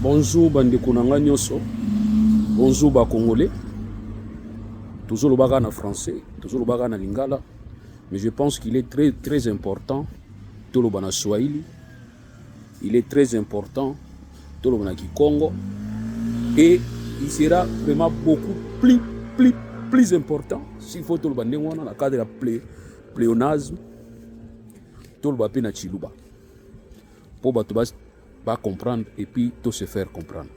Bonjour bandeko nanga nyonso. Bonjour ba Congolais. Toujours le baga en français, toujours le baga en lingala. Mais je pense qu'il est très très important tout le bana Swahili. Il est très important tout le bana Kikongo. Et il sera vraiment beaucoup plus important s'il faut tout le bana dans le cadre de la pléonasme. Tout le bana na Chiluba. Pour pas comprendre et puis tout se faire comprendre.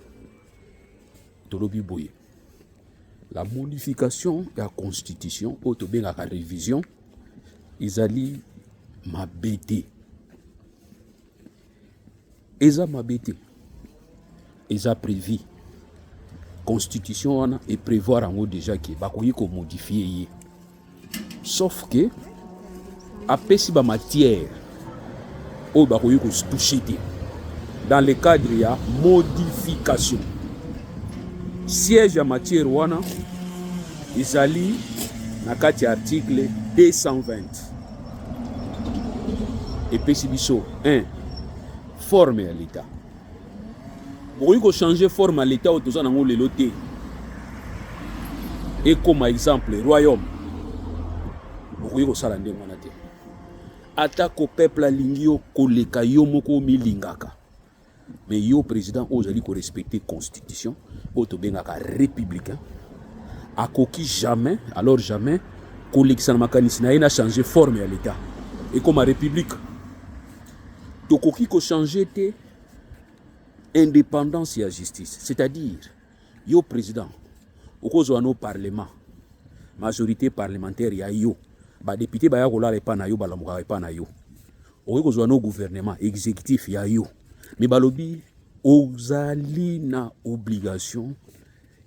Tout le biboye. La modification de la constitution, ou la révision, ils allaient m'abêter. Ils ont m'abêté. Ils ont prévu. Constitution et prévoir en haut déjà que va modifier. Sauf que, après si matière, ou va toucher. Dans le cadre, il y a modification. Siège à matière wana, ils allaient dans l'article 220. Et puis, c'est 1. Forme à l'État. Pour qu'on changer forme à l'État, on a le loté. Et comme exemple, le royaume. Pour qu'on s'alande manate. Attaque au peuple à l'ingio, koleka yomoko milingaka. Mais yo président aujourd'hui qu'on respecte la constitution, auto bengaka républicain, a coquille jamais, alors jamais, collection mécanisme n'a changé forme à l'État. Et comme la république, to coquille ko changer té indépendance et la justice, c'est-à-dire yo président, au cause de nos parlements, majorité parlementaire ya yo, ba député ba ya ko la pas na yo ba la muka pas na yo. Au cause de nos gouvernements exécutif ya yo. Mais balobi ozali na obligation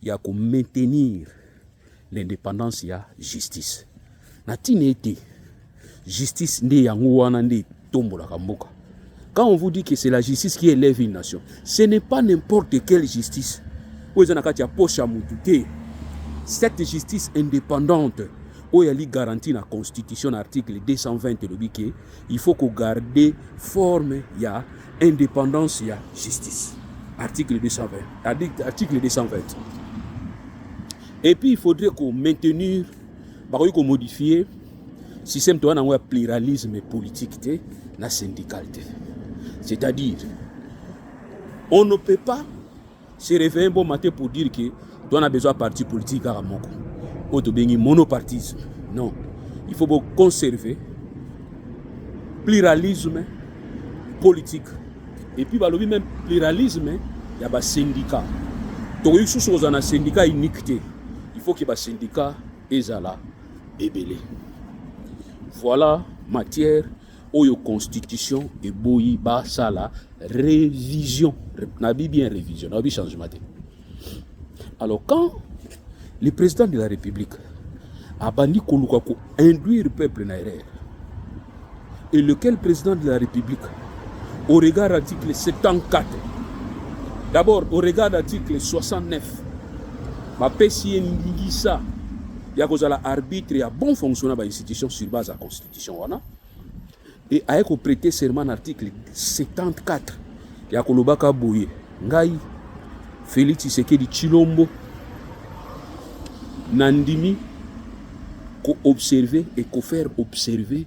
ya ko maintenir l'indépendance ya justice. Na tinete justice nde yango wana nde tombola kamboka. Quand on vous dit que c'est la justice qui élève une nation, ce n'est pas n'importe quelle justice. Cette justice indépendante, où il y a garantie dans la Constitution, article 220, il faut qu'on garde forme ya indépendance ya justice. Article 220. Article 220. Et puis il faudrait qu'on maintenir, qu'on modifie le système de pluralisme politique et syndical. C'est-à-dire, on ne peut pas se réveiller un bon matin pour dire que on a besoin de parti politique à Ramoko. Ou de monopartisme. Non. Il faut conserver pluralisme politique. Et puis, même pluralisme, il y a des syndicats. Donc, il y a un syndicat unique. Il faut qu'il y ait un syndicat ezala ebele. Voilà matière où la constitution et boyi ba ça la révision. Na bien révision, na changement. Alors, quand le président de la République a banni Kolukako induire le peuple en erreur, et lequel président de la République, au regard de l'article 74, d'abord au regard de l'article 69, ma PCN dit ça, il y a arbitre et bon fonctionnement de l'institution sur base de la Constitution. Et avec prêter serment l'article 74, il y a Kolobaka Boye, Ngai, Félix Tshisekedi Tshilombo, Nandimi, ko observer et ko faire observer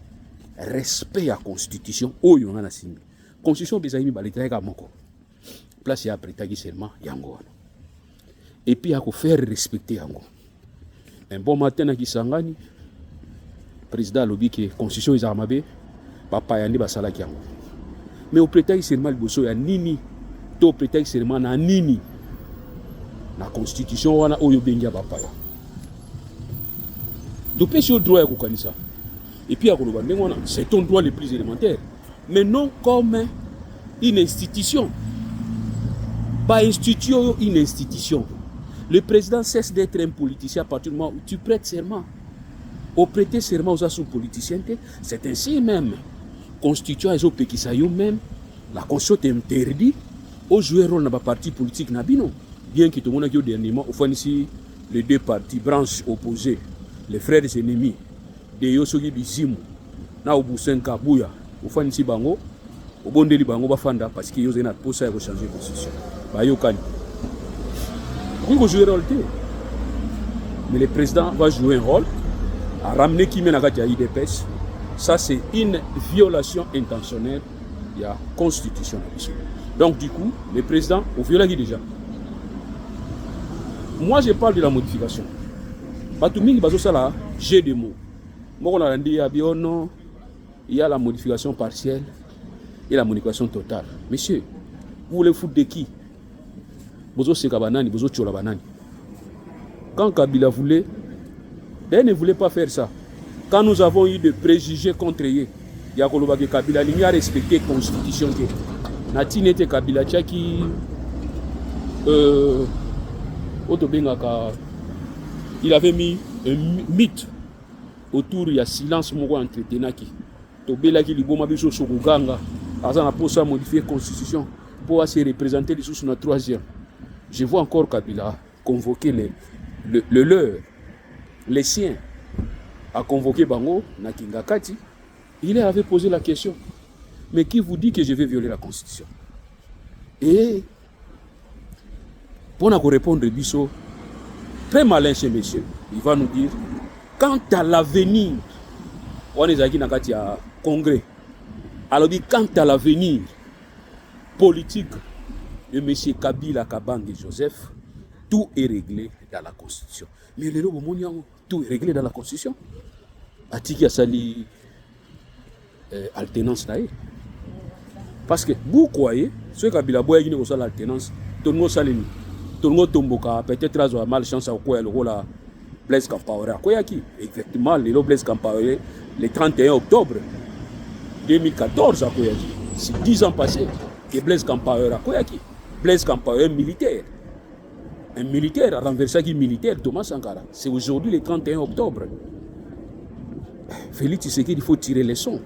respect à la Constitution. Oh, il y a un signe. Constitution bezayimi balitraika moko. Place ya prêter serment yango. Et puis à ko faire respecter yango. Un bon matin na Kisangani, président lobi que Constitution is amabe, papa yandi basala yango. Mais au prêter serment liboso ya nini, to prêter serment na nini. La Constitution wana oyo bengia papa ya. Donc, c'est le droit à Koukanissa. Et puis, c'est ton droit le plus élémentaire. Mais non comme une institution. Pas instituer une institution. Le président cesse d'être un politicien à partir du moment où tu prêtes serment. Au prêter serment aux assos politiciens, c'est ainsi même. Constituant les OP qui sont même, la Constitution t'interdit aux joueurs dans la parti politique. Bien que tout le monde ait dernièrement, au fond, ici, les deux partis, branches opposées, les frères ennemis de Yosogi Bizimu na Obusenka Bouya au fond ici bango au bondeli bango bafanda parce que yo zena posa ya changer constitution. bayokani. On va jouer un rôle. Mais le président va jouer un rôle à ramener qui mène à IDPS. Ça, c'est une violation intentionnelle de la Constitution. Donc, du coup, le président, au viol déjà. Moi, je parle de la modification. J'ai des mots. Moi, on a dit, il y a la modification partielle et la modification totale. Monsieur, vous voulez foutre de qui? Quand Kabila voulait, elle ne voulait pas faire ça. Quand nous avons eu des préjugés contre eux, il y a Kabila, il a respecté la Constitution. Nati n'était Kabila qui il avait mis un mythe autour, il y a silence entre Tenaki. Tobela qui liboma biso sokuganga, azana pour ça modifier la Constitution pour se représenter les sous na troisième. Je vois encore Kabila convoquer le leur, les siens, à convoquer Bango, Nakingakati. Il avait posé la question, mais qui vous dit que je vais violer la Constitution? Et pour nous répondre, Bisso, très malin chez monsieur, il va nous dire, quant à l'avenir, on est à un congrès, alors dit, quant à l'avenir politique de M. Kabila Kabange Joseph, tout est réglé dans la Constitution. Mais le tout est réglé dans la Constitution. Atiki a sali alternance là. Parce que vous croyez, ce Kabila Boya qui ne l'alternance, tout le monde salini, tout le monde tomboka, peut-être à malchance à quoi le rôle à Blaise Compaoré. Quoi qui? Effectivement, le Blaise Compaoré, le 31 octobre 2014 à quoi c'est 10 ans passés que Blaise Compaoré a quoi qui? Blaise Compaoré militaire. Un militaire a renversé qui militaire, Thomas Sankara. C'est aujourd'hui le 31 octobre. Félix Tshisekedi, il faut tirer les leçons.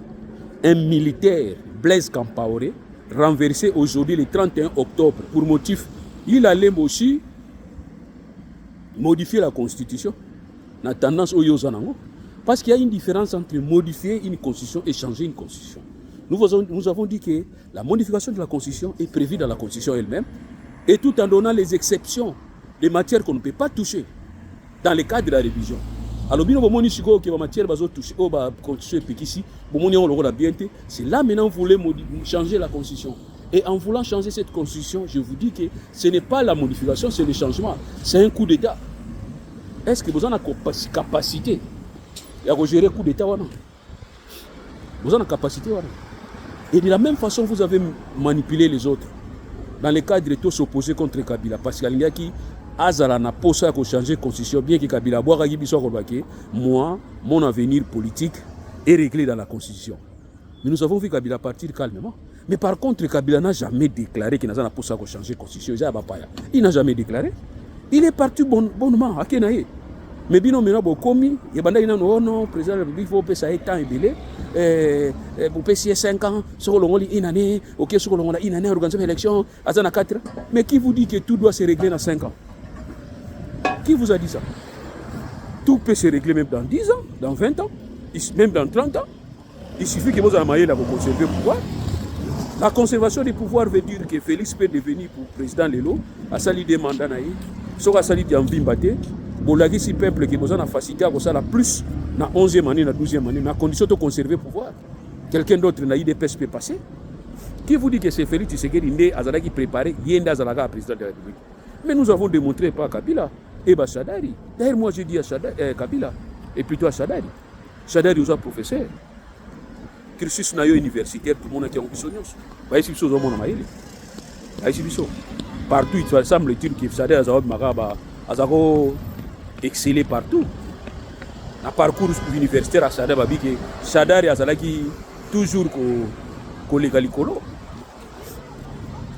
Un militaire, Blaise Compaoré, renversé aujourd'hui le 31 octobre pour motif, il allait aussi modifier la Constitution. On a tendance au Yozanango. Parce qu'il y a une différence entre modifier une Constitution et changer une Constitution. Nous avons dit que la modification de la Constitution est prévue dans la Constitution elle-même, et tout en donnant les exceptions des matières qu'on ne peut pas toucher dans le cadre de la révision. Alors, c'est là maintenant vous voulez changer la Constitution. Et en voulant changer cette Constitution, je vous dis que ce n'est pas la modification, c'est le changement. C'est un coup d'État. Est-ce que vous avez la capacité de gérer un coup d'État? Vous avez la capacité. Et de la même façon, vous avez manipulé les autres. Dans le cadre de tous s'opposer contre Kabila. Parce qu'il y a qui Azala n'a pas ça pour changer la Constitution, bien que Kabila boit moi, mon avenir politique est réglé dans la Constitution. Mais nous avons vu Kabila partir calmement. Mais par contre, Kabila n'a jamais déclaré qu'il n'a pas ça pour changer la Constitution. Il n'a jamais déclaré. Il est parti bonnement à Kenaye. Mais bien maintenant, Bokomi, il y a non, président de la République, il faut que ça ait temps et belé. Pour payer 5 ans, sur une année, ok, sur une année, organiser une élection, à 4. Mais qui vous dit que tout doit se régler dans 5 ans? Qui vous a dit ça? Tout peut se régler même dans 10 ans, dans 20 ans, même dans 30 ans. Il suffit que vous ayez pour conserver le pouvoir. La conservation du pouvoir veut dire que Félix peut devenir pour président Lelo, à sali des mandats, à sali des envimbate, pour la si peuple qui a facilité à ça plus dans 11e année, dans 12e année, mais à condition de conserver le pouvoir. Quelqu'un d'autre n'a IDPS peut passer. Qui vous dit que c'est Félix Tshisekedi né Azala qui préparait Yenda Azalaga président de la République? Mais nous avons démontré par Kabila et Chadari. D'ailleurs, moi je dis à Kabila et plutôt à Chadari. Chadari est un professeur. Cursus universitaire, tout le monde qui a un peu partout, il semble-t-il que Chadari a excellé partout. Dans le parcours universitaire à Chadari a toujours légalicolo.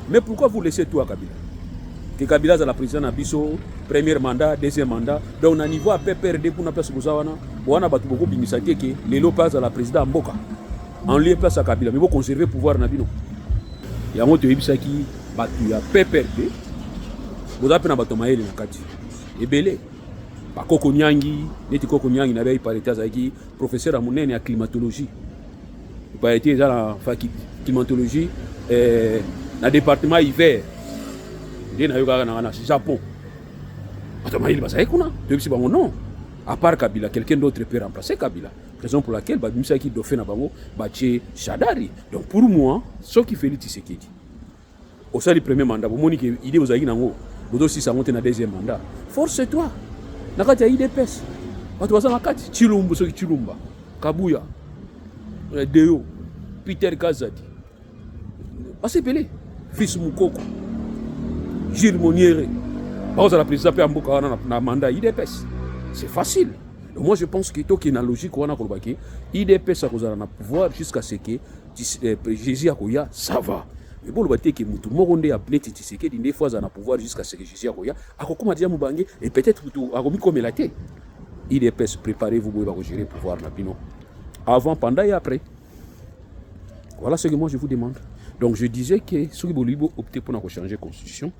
Mais pourquoi vous laissez tout à Kabila? Que Kabila a la présidence à Bisso, premier mandat, deuxième mandat. Donc, on a niveau à PPRD pour la place de Zawana. On a beaucoup d'initiatives que les Lopez à la présidence en Boka. En lieu place à Kabila. Mais il faut conserver le pouvoir. Il y a un autre qui a PPRD. Vous avez un batomaïl dans le cadre. Et belé. Pas Koko Nyangi, Neti Koko Nyangi n'avait pas été professeur à Mounène en climatologie. Il n'a pas été dans la climatologie, dans le département hiver. Il y a Japon. Non. À part Kabila, quelqu'un d'autre peut remplacer Kabila. Raison pour laquelle Moussa qui Dauphin Nabango, Baché Chadari. Donc pour moi, ce qui fait Tshisekedi. Au sein du premier mandat, vous monique idée aux Aïnango, vous aussi ça monte dans le deuxième mandat. Force-toi. Nakati a IDPS. Watu wasa nakati Chilumba soki Chilumba. Kabuya. Deo. Peter Kazadi. Assez pelé. Fils Moukoko. Gilles Moniere. Par la présidence peut amboka na mandat IDPS. C'est facile. Donc moi je pense que tout qui est une logique on a kolbaki IDPS a kozala na pouvoir jusqu'à ce que Jésus akoya ça va. Mais bon le bâti que mutu moronde a pleti Tshisekedi des fois na pouvoir jusqu'à ce que Jésus akoya akokoma dia mubange et peut-être mutu akomi comme la tête. IDPS préparez-vous pour gérer le pouvoir na bino. Avant, pendant et après. Voilà ce que moi je vous demande. Donc je disais que si vous voulez opter pour changer la constitution,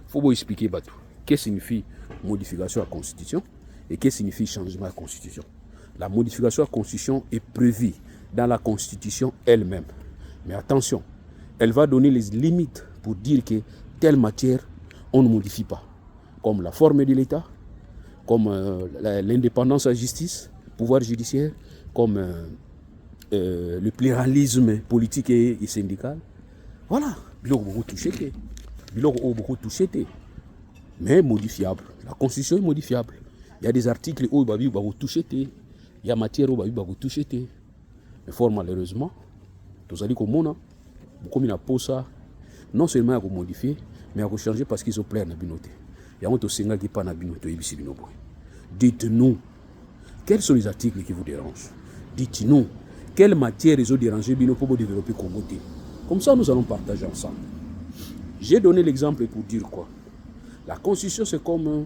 il faut vous expliquer tout. Qu'est-ce que signifie modification de la constitution et qu'est-ce que signifie changement de la constitution. La modification de la constitution est prévue dans la constitution elle-même. Mais attention, elle va donner les limites pour dire que telle matière, on ne modifie pas. Comme la forme de l'État, comme l'indépendance de la justice, pouvoir judiciaire, comme le pluralisme politique et syndical. Voilà, biloko beaucoup touché, biloko beaucoup touché, mais modifiable. La constitution est modifiable. Il y a des articles où il va toucher, il y a matière où il va toucher. Mais fort malheureusement, tous allez comme on a, comme il a posé ça, non seulement à modifier, mais à changer parce qu'ils ont plein de binoté. Il y a un autre signal qui n'est pas dans binoté. Dites-nous, quels sont les articles qui vous dérangent? Dites-nous, quelle matière ils ont dérangé pour développer Congo. Comme ça, nous allons partager ensemble. J'ai donné l'exemple pour dire quoi? La constitution, c'est comme un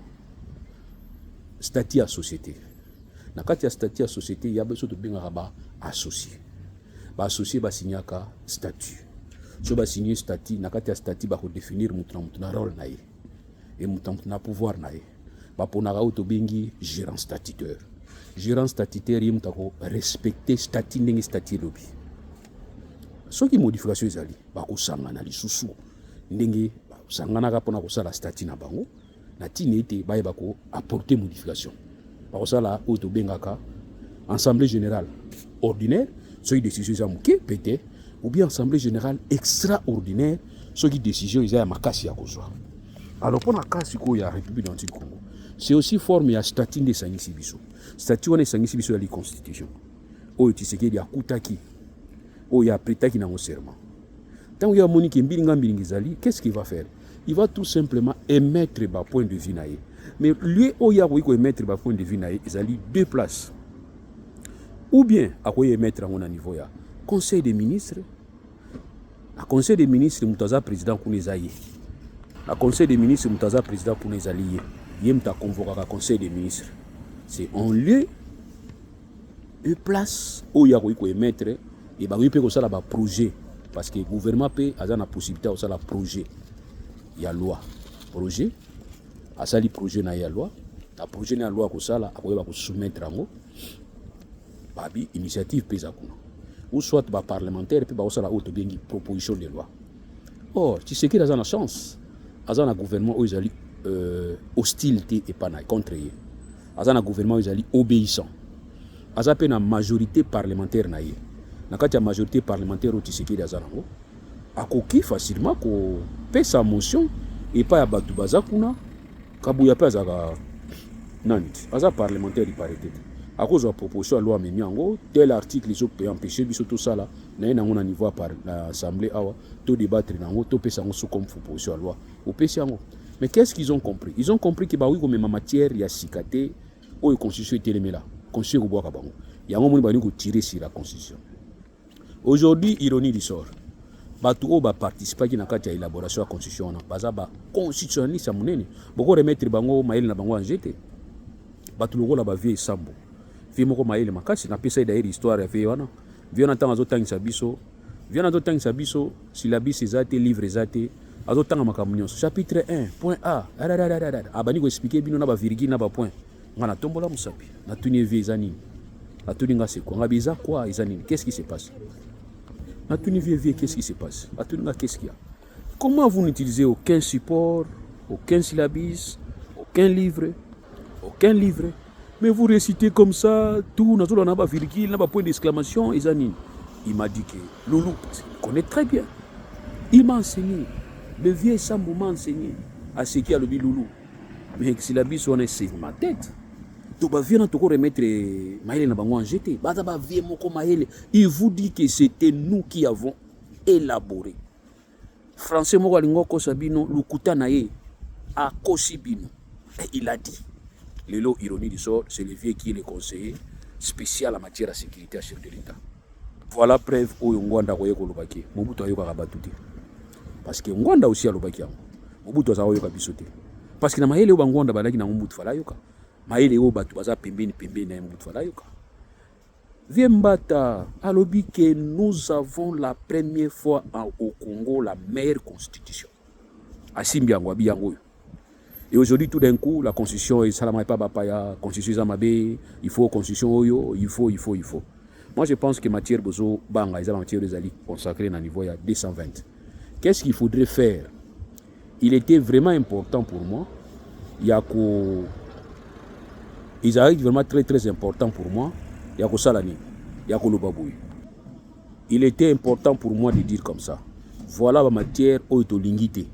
statut à société. Dans le statut à société, il y a besoin de bien associé. Associé, va signer un statut. Si on signer un statut, dans le statut, va définir mon rôle et mon pouvoir. Pour nous, gérant statutaire. Gérant statutaire, il faut respecter le statut de statut. Ce qui est modification, c'est que sous ndenge sangana pour na statut na bango na tinete ba apporter modification par ça là auto bengaka assemblée générale ordinaire ce qui décision za muke pété ou bien assemblée générale extraordinaire ce qui décision isa ya makasi ya kozwa. Alors pour la cas ko ya République du Congo c'est aussi forme ya statut de sangisi biso statut on sangisi biso ya la constitution oyo Tshisekedi akutaki oyo apretaki na serment. Tant qu'il y a Monique Mbilinga, qu'est-ce qu'il va faire? Il va tout simplement émettre un point de vue. Mais lui, il va émettre un point de vue, il a deux places. Ou bien, il va émettre à un niveau, Conseil des ministres. Le Conseil des ministres, il président pour les alliés. Le Conseil des ministres, il président pour les alliés. Il a convoqué le Conseil des ministres. C'est en lieu de place où il va émettre et il va émettre un projet. Parce que le gouvernement peut avoir la possibilité de faire un projet. Il y a loi. Projet. À ça, le projet n'a pas loi. Le projet n'a pas loi que ça, il va soumettre à nous. Babi, initiative pesakuna. Ou soit le parlementaire peut avoir la haute proposition de loi. Or, tu sais qu'il a une chance. Il y a un gouvernement où il y a hostilité et pas contre eux. Il y a un gouvernement où il y a obéissant. Il y a une majorité parlementaire. Dans la majorité parlementaire au Tshisekedi Azanango, akoki facilement ko paie sa motion et pas à Batu Bazakuna, Kabuya pas à Nantes, Aza parlementaire il paraît. À cause de la proposition de loi Menyango, tel article ils ont empêché tout ça là, na niveau par l'Assemblée awa, tout débattre nango, tout paie sango sous comme proposition de loi. Au PCango. Mais qu'est-ce qu'ils ont compris? Ils ont compris que bah oui comme ma matière il y a sikaté, ou la constitution est là, constitution ko boka bango. Il y a un moment où tirer sur la constitution. Aujourd'hui, ironie du sort. Batu ba participer à l'élaboration de la constitution. Baza ba constitutionnaliste munene. Boko remettre bango maïl na bango en jeté. Batu logo la ba vie sambo. Vie moko maïl makasi na pesa d'ailleurs histoire ya vie wana. Vie na tanga zotangisa biso. Vie na zotangisa biso syllabus ezate livre ezate. Azotanga makamnyo. Chapitre 1, point A. Abani ko expliquer bino na ba virgule na ba point. Ngana tombola musapi. Na tuni vie ezani. Na tuni ngase ko ngabiza quoi ezani. Qu'est-ce qui se passe? Qu'est-ce qui se passe? Qu'est-ce qu'il y a? Comment vous n'utilisez aucun support aucun syllabus, aucun livre. Mais vous récitez comme ça, tout, on n'a pas virgule, on n'a pas point d'exclamation, et Zanine. Il m'a dit que Loulou, il connaît très bien. Il m'a enseigné. Le vieux Sambou m'a enseigné à ce qu'il y a le Loulou. Mais syllabus, on est sur ma tête. Donc, viens à remettre Maël en jeté. Il vous dit que c'était nous qui avons élaboré. Français Mogalingo Sabino, Lukuta Naye, à Kosibino. Et il a dit. Le lot ironie du sort, c'est le vieux qui est le conseiller spécial en matière de sécurité à chef de l'État. Voilà preuve où Ngwanda koye ko lobaki. Mobutu ayoka kabatuti. Parce que Ngwanda aussi a lobaki. Mobutu aza ayoka bisote. Parce que na maele o Ngwanda balaki na Mobutu fala yoka. Maele o batu baza pembeni na Mobutu fala yoka. Viembata alobi que nous avons la première fois au Congo la meilleure constitution. Asimbi yango abi yango. Et aujourd'hui, tout d'un coup, la constitution est Salama pas Bapaya, constitution Zamabé, il faut constitution Oyo, il faut. Moi, je pense que matière Bozo, Banga, ils ont matière des alliés consacrés à niveau il y a 220. Qu'est-ce qu'il faudrait faire? Il était vraiment important pour moi. Ils arrivent vraiment très très important pour moi. Yako Salani, Yako Lobaboui. Il était important pour moi de dire comme ça. Voilà la matière autolingité.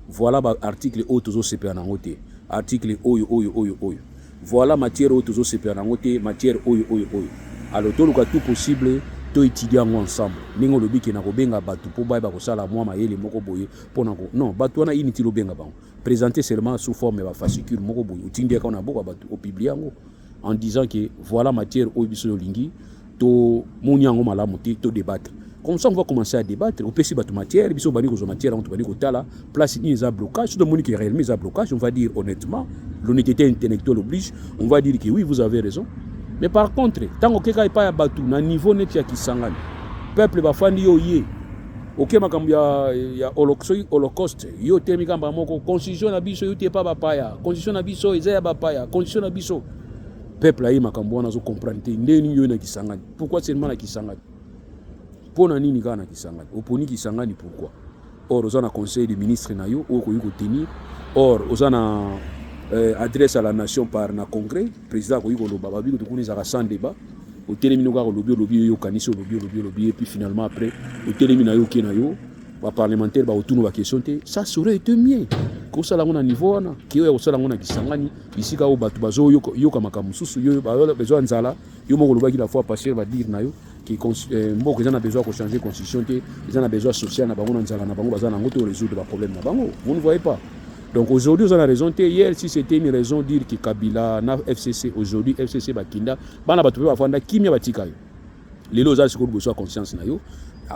Voilà l'article auto CP en côté. Article oyo. Voilà matière auto CP en côté, matière oyo. Alors tout le tout possible, tout étudier ensemble. Ningo lobi ke na kobenga batu po ba ko sala moi mayele moko boye pona ko. Non, batu na initi lobenga ba. Présenter seulement sous forme de fascicule moko boye. Utindi ka na boka batu au publier yango en disant que voilà matière oyo biso lingi to munyango malamu to débattre. Comme ça, on va commencer à débattre. Au PC, il matière, il y a matière, on va place il y a blocage. Tout le monde qui est réellement mis à blocage, on va dire honnêtement, l'honnêteté intellectuelle oblige, on va dire que oui, vous avez raison. Mais par contre, tant que quelqu'un n'est pas à Batou, na niveau net ya Kisangani, peuple va faire yo yé. Ok, makam ya holocauste, yo temi kamba moko constitution na biso yo te pas bapaya, constitution na biso ezaya bapaya, constitution na biso. Peuple ayi makambo wana zo comprendre ndeni yo na Kisangani. Pourquoi seulement na Kisangani? Pona nini kana Kisangani? Oponi Kisangani pourquoi? Or aux conseil des ministres na yo ko yuko tenir. Or aux adresse à la nation par na congrès, président ko yuko loba babi ko tukuni za sans débat. Au télémino ka lobby yo kanisi lobby et puis finalement après au télémino yo kenayo ba parlementaire ba autour ba question té ça serait été mieux. Ko sala ngona niveau wana ki yo sala ngona Kisangani bisika o batu bazo yo ka makamususu yo ba besoin nzala yo moko loba ki la fois passer va dire na yo qui mboko ils en a besoin de changer constitution ils en a besoin social na bango nzala na bango bazana ngoto résoudre ba problème na bango vous ne voyez pas. Donc aujourd'hui on a raison hier si c'était une raison dire que Kabila na FCC aujourd'hui FCC bakinda bana batu ba fanda kimia batika yo lelo za siko besoin conscience na yo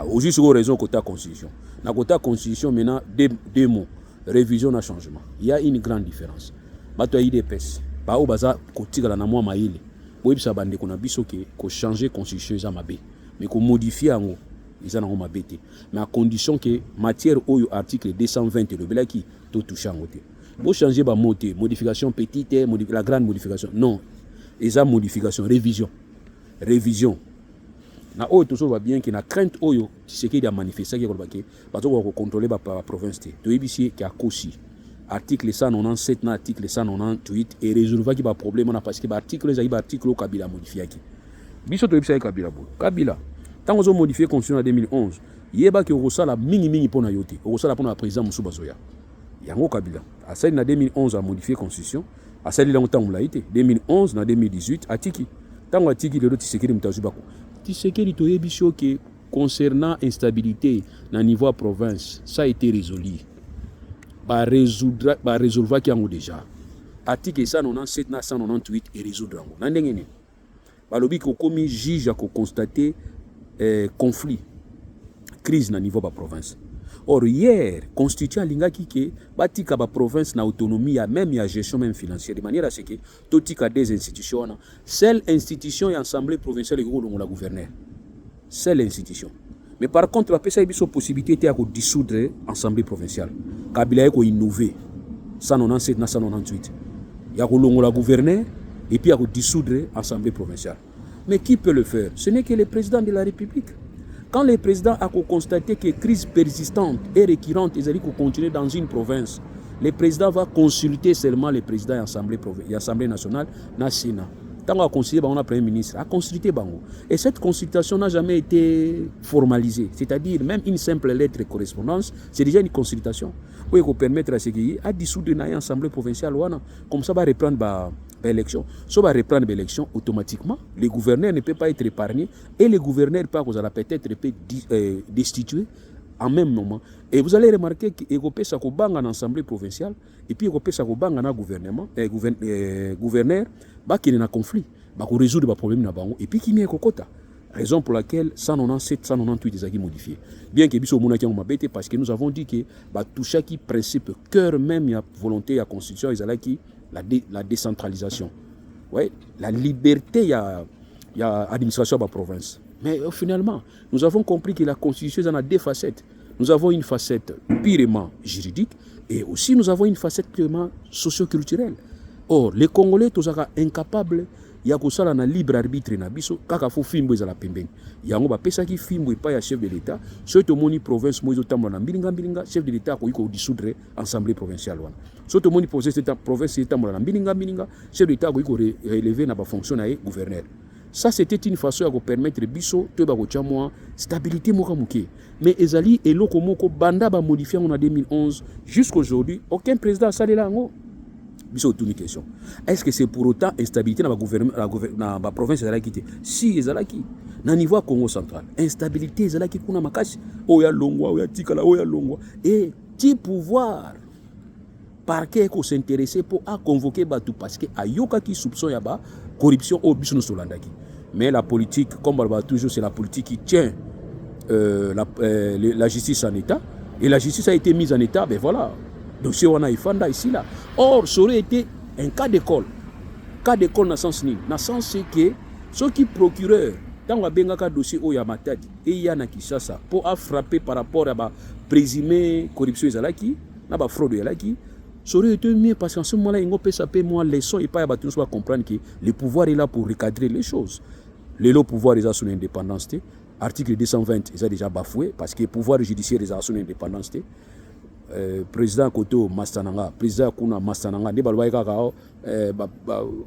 aujourd'hui sur raison côté constitution na côté constitution maintenant deux mots révision na changement il y a une grande différence bato IDPS ba o baza kotika na mwa maile boyebisa bande kona biso ke ko changer constitution za mabe mais ko modifier yango ils en ont ma bête mais à condition que matière au article 220 le belaki tout toucher en côté pour changer ba moté modification petite la grande modification non ils ont modification révision na o toujours va bien que na crainte oyo ce qui a manifesté que ko baki parce qu'on contrôler ba province to yebisi ki akosi article 197 na article 198 et résoudre qui ba problème na parce que ba article za ba article Kabila modifié qui biso to yebisa Kabila tant qu'on a modifié la constitution en 2011 yeba ki okosala mingi pona yote okosala pona président Moussouba Zoya yango Kabila asali na 2011 a modifié la constitution asali longtemps on l'a été 2011 na 2018 atiki tango atiki le Tshisekedi mutazubako Tshisekedi to yebisho que concernant instabilité na niveau province ça a été résolu résolver qui yango déjà article 197 na 198 et résoudre yango na ndenge ni balobi ko komi juge ko constater conflit crise na niveau ba province. Or hier constituant lingaki ke batika ba province na autonomie même ya gestion même financière de manière à ce que totika des institutions seule institution et assemblée provinciale ko la gouverneur seule institution. Mais par contre la PSA biso possibilité à dissoudre assemblée provinciale. Kabila ko innover 197 na 198. Ya ko la gouverneur et puis à dissoudre assemblée provinciale. Mais qui peut le faire? Ce n'est que le président de la République. Quand le président a constaté que crise persistante et récurrente, ils allaient continuer dans une province, le président va consulter seulement le président et l'Assemblée nationale, na Sénat. Tant qu'on a consulté le Premier ministre, a consulté Bango. Et cette consultation n'a jamais été formalisée. C'est-à-dire, même une simple lettre de correspondance, c'est déjà une consultation. Où il faut permettre à ce qu'il y ait à dissoudre l'Assemblée provinciale. Comme ça, va reprendre l'élection. Ça va reprendre l'élection automatiquement. Les gouverneurs ne peuvent pas être épargnés. Et les gouverneurs peut-être destituer en même moment. Et vous allez remarquer qu'il y a une assemblée provinciale et puis il y a un gouvernement, gouverneur qui est en conflit, qui résout les problèmes et puis qui est en cota. Raison pour laquelle 197, 198 est modifié. Bien que parce que nous avons dit que tout chaque principe, cœur même, la volonté, la constitution, la décentralisation. Ouais, la liberté, il y a l'administration de la province. Mais finalement, nous avons compris que la constitution en a deux facettes. Nous avons une facette purement juridique et aussi nous avons une facette purement socio-culturelle. Or, les Congolais sont incapables de na libre arbitre na biso kaka fo fimbo ezala pembeni. Yango bapesaki fimbo epai ya chef de l'État. Soki tomoni province moizo tambola na mbilinga chef de l'État akoki dissoudre assemblée provinciale wana. Soki tomoni province tambola na mbilinga chef de l'État akoki relever na ba fonction na gouverneur. Ça, c'était une façon de permettre biso de la stabilité. Mais ezali et lokomoko banda ba modifié en 2011 jusqu'aujourd'hui, aucun président n'a salé là. Biso une question. Est-ce que c'est pour autant instabilité dans la gouvernement dans la province de la quitté? Si ezalaki na niveau Congo central, instabilité ezalaki kuna makasi oya longwa oya tikala oya longwa et ti pouvoir parquet ko s'intéresser pour convoquer batu parce que ayoka qui soupçon ya ba corruption au biso solandaki. Mais la politique, comme on va toujours, c'est la politique qui tient la justice en état. Et la justice a été mise en état, ben voilà. Donc si on a Ifanda ici là. Or, ça aurait été un cas d'école. Cas d'école dans le sens ni. Dans le sens c'est que ceux qui procureurs, dans le dossier où il y a Matadi et il y a Nakishasa, pour frapper par rapport à la présumée corruption Zalaki, la fraude Zalaki, ça aurait été mieux parce qu'en ce moment-là, il peut s'appeler moi leçon et pas à tout comprendre que le pouvoir est là pour recadrer les choses. Le pouvoir est son indépendance. Article 220 est déjà bafoué parce que le pouvoir judiciaire est son indépendance. Président Koto Mastananga, président Kuna Mastananga, ne balwa kakao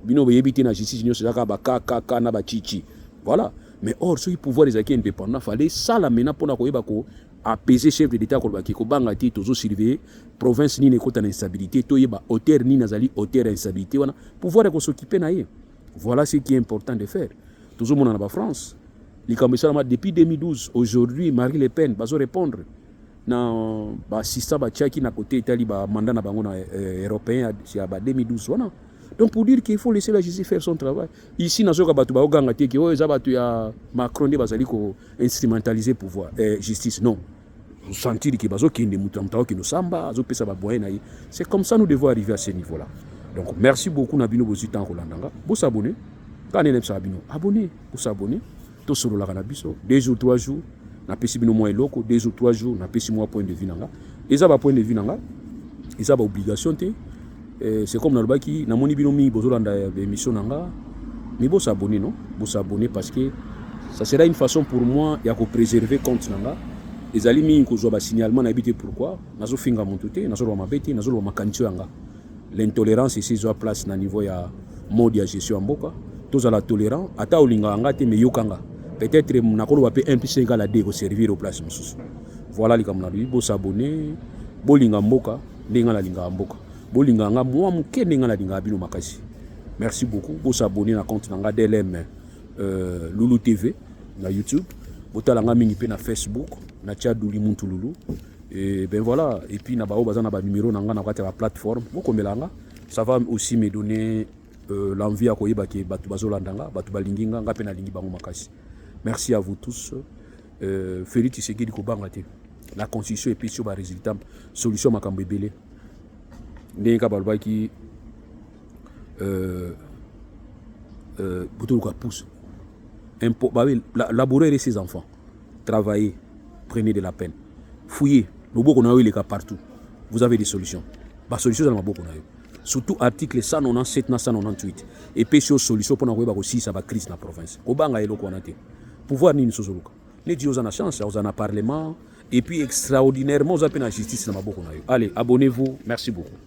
bino beyebiti na justice nyo saka ba kaka na ba chichi. Voilà. Mais or ce pouvoir est indépendant, fallait ça la mena pour na koyeba ko apaiser chef de l'État ko ba ki ko banga ti tozo surveiller province ni ne kota na instabilité to yeba hauteur ni nazali hauteur instabilité wana pouvoir ko s'occuper na ye. Voilà ce qui est important de faire. Toujours mon en France. Depuis 2012, aujourd'hui, Marie Le Pen va répondre. Na assistant Tchaki na côté Italie mandat na bango européen c'est à 2012 voilà. Donc pour dire qu'il faut laisser la justice faire son travail. Ici na zoka batu ba oganga te ki o za batu ya Macron de bazali ko instrumentaliser pouvoir justice non. Vous sentir que bazo ki ndemutamba ki no samba zo pesa ba boye na yi. C'est comme ça nous devons arriver à ce niveau là. Donc merci beaucoup na bino bosi tan ko landanga. Bo s'abonner. Quand on est abonné, pour s'abonner, tout sur la cannabis, 2 jours, 3 jours, na pesi bino moins loco, 2 jours, 3 jours, na pesi moi point de vue nanga. Et ça va point de vue nanga. Et ça va obligation te. C'est comme dans le baki, na moni bino mi bozolanda émission nanga. Mais bon s'abonner non, bon s'abonner parce que ça sera une façon pour moi ya ko préserver compte nanga. Les alimi ko zo ba signalement na habité pourquoi? Nazo finga montuté, nazo ro mabeti, nazo ro makancho nanga. L'intolérance ici zo place na niveau ya mode ya gestion en boka. Tous à la tolérance, ata olinga ngate me yokanga. Peut-être nakolo va 1 plus 5 à la D pour servir au place mususu. Voilà les comme lui, bo s'abonner, bo linga mboka, linga la linga mboka. Bo linga nga moi muke linga la linga bino makasi. Merci beaucoup. Bo s'abonner na compte nga DLM Lulu TV na YouTube. Bo talanga mingi pe na Facebook, na Tchadouli Muntu Lulu. Et ben voilà, et puis na ba bazana ba numéro nanga na kati la plateforme. Bo komelanga, ça va aussi me donner l'envie à koyeba ke batu bazolandanga batu balinginga ngape na lingi bango makasi. Merci à vous tous. Félix Tshisekedi ko banga te. La constitution et puis sur ba résultat solution makambo ebele. Ndeka balba ki butu ka pousse. Laborer ses enfants. Travailler, prenez de la peine. Fouillez, loboko na yo les cas partout. Vous avez des solutions. Ba solution dans maboko na yo. Surtout article 197 na 198 et puis sur solution pour n'avoir aussi ça va crise dans la province kobanga eloko wana te pouvoir nini sozoluka ne dio za na chance za na parlement et puis extraordinairement za pe na justice na maboko na yo. Allez abonnez-vous, merci beaucoup.